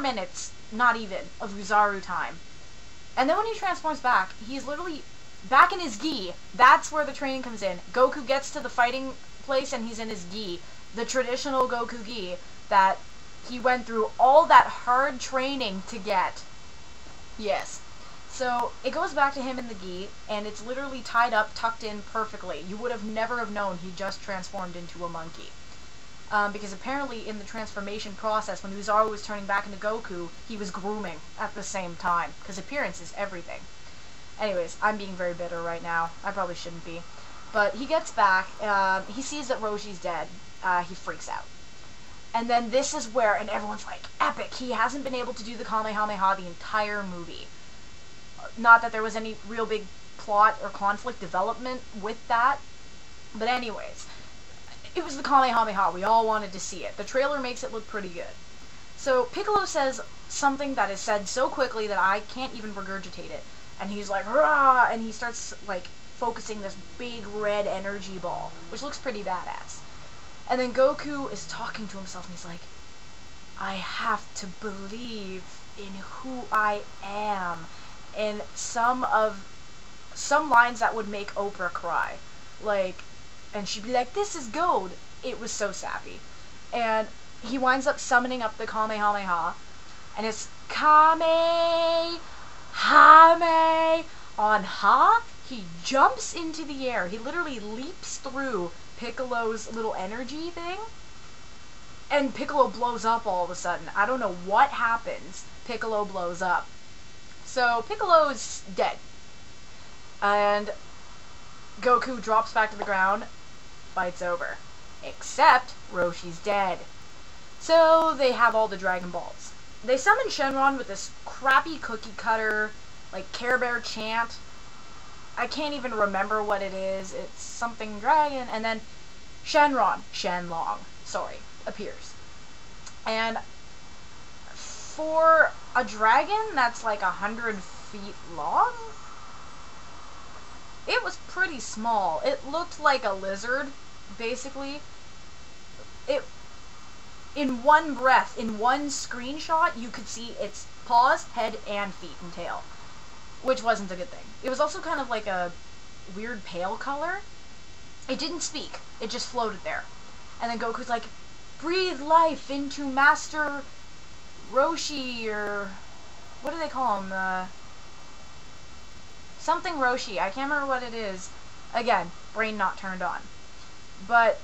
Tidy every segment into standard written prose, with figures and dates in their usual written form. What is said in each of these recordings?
minutes, not even, of Uzaru time. And then when he transforms back, he's literally back in his gi. That's where the training comes in. Goku gets to the fighting place and he's in his gi. The traditional Goku gi that he went through all that hard training to get. Yes. So, it goes back to him in the gi, and it's literally tied up, tucked in perfectly. You would have never have known he just transformed into a monkey. Because apparently in the transformation process, when Uzaru was turning back into Goku, he was grooming at the same time. Because appearance is everything. Anyways, I'm being very bitter right now. I probably shouldn't be. But he gets back, he sees that Roshi's dead. He freaks out. And then this is where, and everyone's like, epic! He hasn't been able to do the Kamehameha the entire movie. Not that there was any real big plot or conflict development with that. But anyways, it was the Kamehameha. We all wanted to see it. The trailer makes it look pretty good. So Piccolo says something that is said so quickly that I can't even regurgitate it. And he's like, rah! And he starts, like, focusing this big red energy ball, which looks pretty badass. And then Goku is talking to himself, and he's like, I have to believe in who I am. And some lines that would make Oprah cry. Like, and she'd be like, this is gold. It was so sappy. And he winds up summoning up the Kamehameha, and it's Kame Hame on Ha. He jumps into the air. He literally leaps through Piccolo's little energy thing, and Piccolo blows up all of a sudden. I don't know what happens. Piccolo blows up. So Piccolo's dead. And Goku drops back to the ground. Fight's over. Except Roshi's dead. So they have all the Dragon Balls. They summon Shenron with this crappy cookie cutter, like, Care Bear chant. I can't even remember what it is. It's something dragon. And then Shenlong, sorry, appears. And for a dragon that's like 100 feet long, it was pretty small. It looked like a lizard, basically. In one breath, in one screenshot, you could see its paws, head, and feet and tail. Which wasn't a good thing. It was also kind of like a weird pale color. It didn't speak. It just floated there. And then Goku's like, breathe life into Master Roshi, or what do they call him? Something Roshi. I can't remember what it is. Again, brain not turned on. But,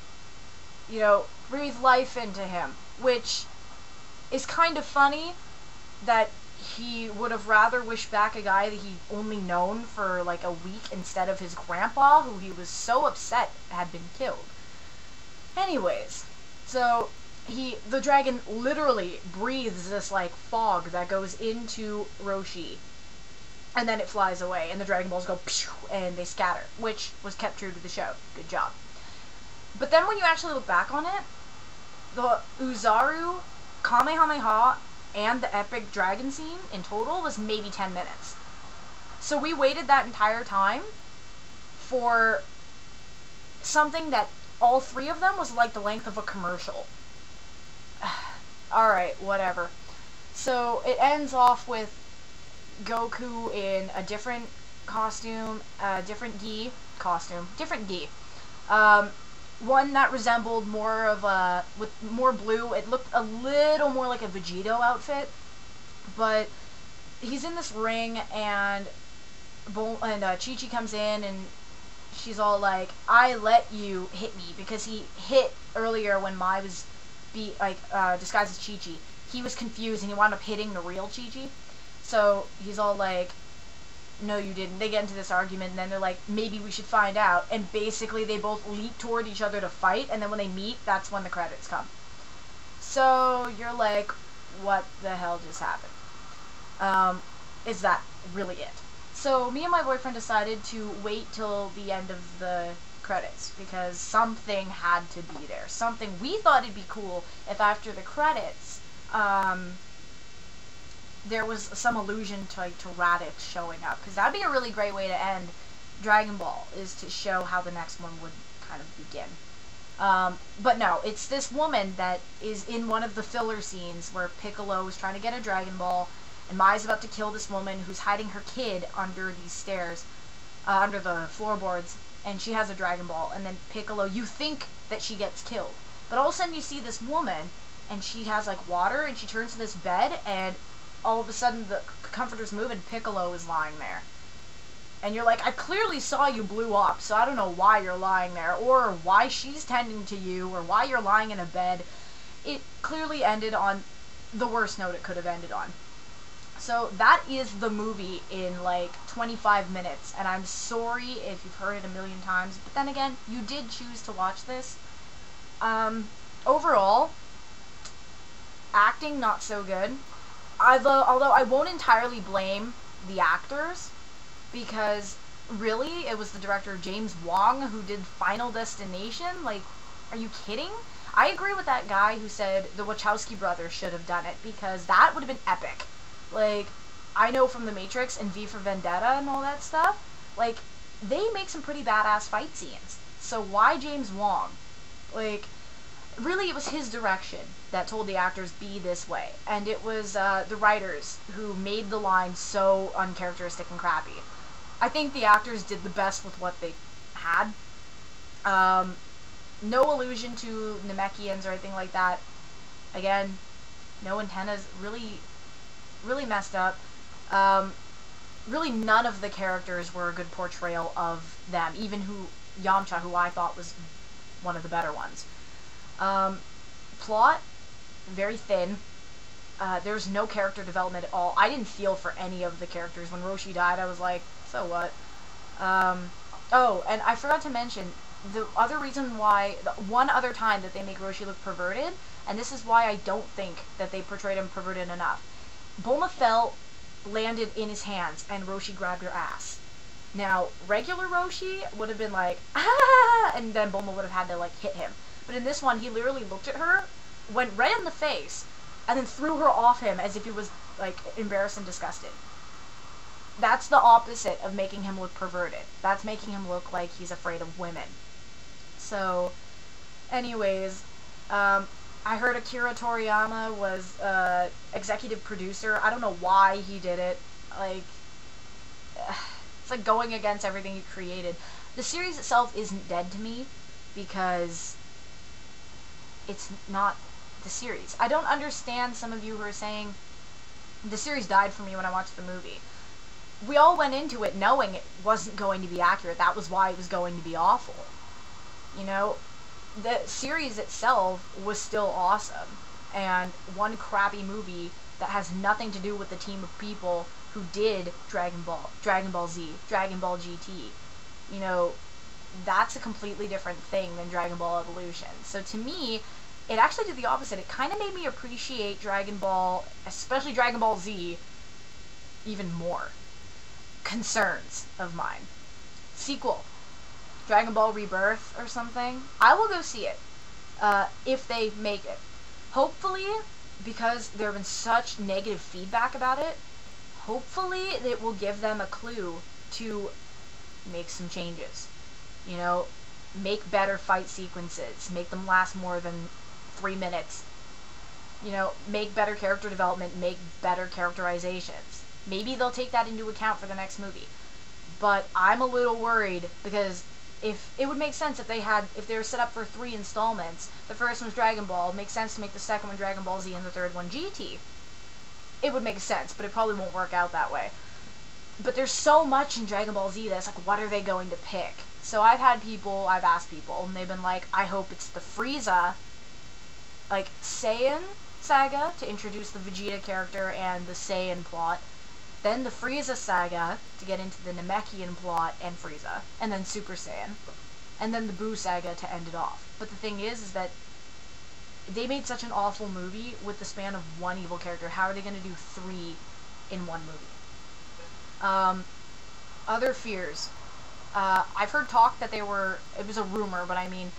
you know, breathe life into him. Which is kind of funny that he would have rather wished back a guy that he only known for like a week instead of his grandpa, who he was so upset had been killed. Anyways, so the dragon literally breathes this like fog that goes into Roshi, and then it flies away, and the Dragon Balls go pew, and they scatter, which was kept true to the show. Good job. But then when you actually look back on it, the Uzaru Kamehameha and the epic dragon scene in total was maybe 10 minutes. So we waited that entire time for something that all three of them was like the length of a commercial. Alright, whatever. So it ends off with Goku in a different costume, different gi. One that resembled more of a, with more blue. It looked a little more like a Vegito outfit, but he's in this ring, and Chi-Chi comes in, and she's all like, I let you hit me, because he hit earlier when Mai was disguised as Chi-Chi. He was confused, and he wound up hitting the real Chi-Chi, so he's all like, no, you didn't. They get into this argument, and then they're like, maybe we should find out. And basically, they both leap toward each other to fight, and then when they meet, that's when the credits come. So, you're like, what the hell just happened? Is that really it? So, me and my boyfriend decided to wait till the end of the credits, because something had to be there. Something we thought it'd be cool if after the credits, there was some allusion to Raditz showing up, because that'd be a really great way to end Dragon Ball, is to show how the next one would kind of begin. But no, it's this woman that is in one of the filler scenes where Piccolo is trying to get a Dragon Ball, and Mai's about to kill this woman who's hiding her kid under these stairs, under the floorboards, and she has a Dragon Ball, and then Piccolo, you think that she gets killed. But all of a sudden you see this woman, and she has, like, water, and she turns to this bed, and all of a sudden the comforters move, and Piccolo is lying there. And you're like, I clearly saw you blew up, so I don't know why you're lying there, or why she's tending to you, or why you're lying in a bed. It clearly ended on the worst note it could have ended on. So that is the movie in, like, 25 minutes, and I'm sorry if you've heard it a million times, but then again, you did choose to watch this. Overall, acting not so good. Although I won't entirely blame the actors, because really, it was the director James Wong who did Final Destination. Like, are you kidding? I agree with that guy who said the Wachowski brothers should have done it, because that would have been epic. Like, I know from The Matrix and V for Vendetta and all that stuff, like, they make some pretty badass fight scenes. So why James Wong? Like, really, it was his direction that told the actors be this way, and it was the writers who made the line so uncharacteristic and crappy. I think the actors did the best with what they had. No allusion to Namekians or anything like that. Again, no antennas. Really messed up. Really none of the characters were a good portrayal of them, even Yamcha, who I thought was one of the better ones. Plot, very thin. There's no character development at all. I didn't feel for any of the characters. When Roshi died, I was like, so what? Oh, and I forgot to mention, the other reason why, one other time that they make Roshi look perverted, and this is why I don't think that they portrayed him perverted enough. Bulma fell, landed in his hands, and Roshi grabbed her ass. Now, regular Roshi would have been like, ah, and then Bulma would have had to, like, hit him. But in this one, he literally looked at her, went right in the face, and then threw her off him as if he was, like, embarrassed and disgusted. That's the opposite of making him look perverted. That's making him look like he's afraid of women. So, anyways, I heard Akira Toriyama was executive producer. I don't know why he did it. Like, it's like going against everything he created. The series itself isn't dead to me, because it's not the series. I don't understand some of you who are saying the series died for me when I watched the movie. We all went into it knowing it wasn't going to be accurate. That was why it was going to be awful. You know, the series itself was still awesome. And one crappy movie that has nothing to do with the team of people who did Dragon Ball, Dragon Ball Z, Dragon Ball GT. You know, that's a completely different thing than Dragon Ball Evolution. So to me, it actually did the opposite. It kind of made me appreciate Dragon Ball, especially Dragon Ball Z, even more. Concerns of mine. Sequel. Dragon Ball Rebirth or something. I will go see it. If they make it. Hopefully, because there have been such negative feedback about it, hopefully it will give them a clue to make some changes. You know, make better fight sequences. Make them last more than 3 minutes. You know, make better character development. Make better characterizations. Maybe they'll take that into account for the next movie. But I'm a little worried, because if it would make sense if they were set up for 3 installments. The first one was Dragon Ball. It makes sense to make the second one Dragon Ball Z and the third one GT. It would make sense, but it probably won't work out that way. But there's so much in Dragon Ball Z that's like, what are they going to pick? So I've asked people, and they've been like, I hope it's the Frieza, like, Saiyan saga to introduce the Vegeta character and the Saiyan plot. Then the Frieza saga to get into the Namekian plot and Frieza. And then Super Saiyan. And then the Buu saga to end it off. But the thing is that they made such an awful movie with the span of one evil character. How are they going to do 3 in one movie? Other fears. I've heard talk that it was a rumor, but I mean,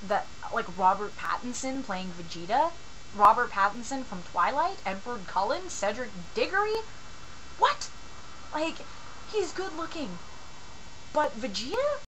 that, like, Robert Pattinson playing Vegeta, Robert Pattinson from Twilight, Edward Cullen, Cedric Diggory. What? Like, he's good looking. But Vegeta?